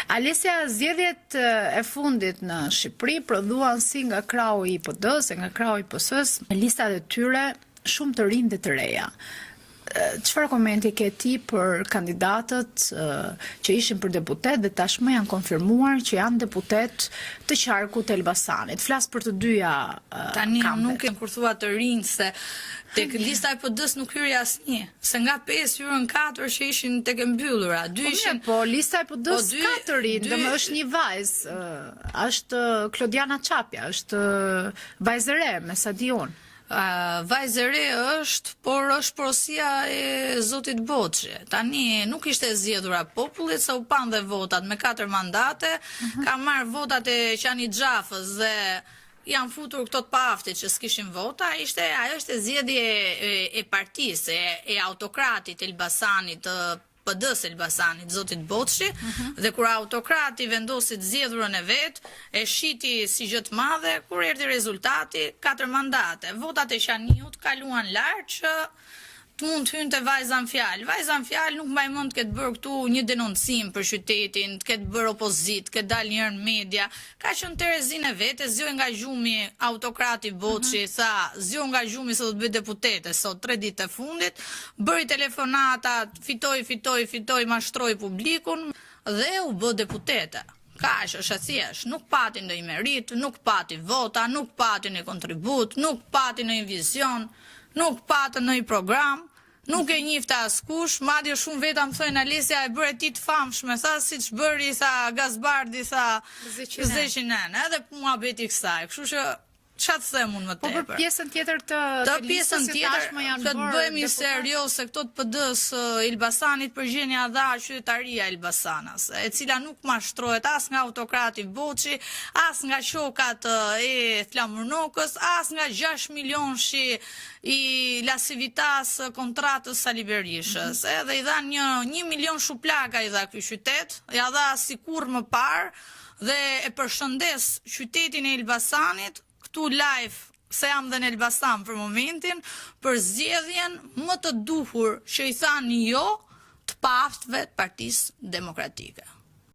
Alesia, zgjedhjet e fundit në Shqipëri prodhuan si nga krau i PD-s, nga krau i PS-s, listat e tyre shumë të rinj dhe të reja. Çfarë komenti ke ti për kandidatët që ishin për deputet dhe tashmë janë konfirmuar që janë deputet të qarkut të Elbasanit? Flas për të dyja tani kampet. Nuk e kur thua të rinj se tek lista e PD-s nuk hyri asnjë, se nga 5 hyrën 4 që ishin tek e mbyllura, 2 ishin. Po lista e PD-s ka të rinj, është një vajzë, është Klodiana Çapja, është vajzë e re, me sa di unë. Vajzë e re është, por është porosia e zotit Boçi. Tani nuk ishte zgjedhura popullit, se u pan dhe votat me 4 mandate, ka marrë votat e Qani Xhafës dhe janë futur këto të paaftit që s'kishin vota. Ajo ishte zgjedhje e partisë, e autokratit Elbasanit, të PD-s Elbasanit, zotit Boçi, dhe kur autokrati vendosi të zgjedhurën e vet, e shiti si gjë të madhe, kur erdhi rezultati, 4 mandate. Votat e Qaniut kaluan lart që të mund të hynte vajza në fjalë. Vajza në fjalë nuk mbaj mend të ketë bërë këtu një denoncim për qytetin, të ketë bërë opozit, ketë dalë njërë në media. Ka qenë Terezin e vete, zgjoj nga gjumi autokrati Boçi, tha, zgjoj nga gjumi se do të bëj deputete, sot 3 ditë e fundit, bëri telefonata, fitoj, mashtroi publikun dhe u bë deputete. Kaq është thjesht, nuk pati ndonjë merit, nuk pati vota, nuk pati një kontribut, nuk pati një vizion, nuk patë në i program, nuk e njifte askush, madje shumë veta më thojnë Alesia e bërë ti të famshme, sa si që bëri, sa Gazbardi, sa Zeqinen, edhe mua beti kësaj, kështu që çfarë të them unë më tepër. Po për pjesën tjetër të pjesën tjetër, të bëhemi serios se këto të PD-s Elbasanit përgjenia dha qytetaria Elbasanas, e cila nuk mashtrohet as nga autokrati Boçi, as nga shokat e Flamurnokës, as nga 6 milionshi i Lasivitas kontratës Sali Berishës. Edhe i dha 1 milion shuplaka i dha ky qytet, ja dha sikur më parë dhe e përshëndes qytetin e Elbasanit këtu live, se jam dhe në Elbasan për momentin, për zgjedhjen më të duhur që i thanë jo të paaftëve të Partisë Demokratike.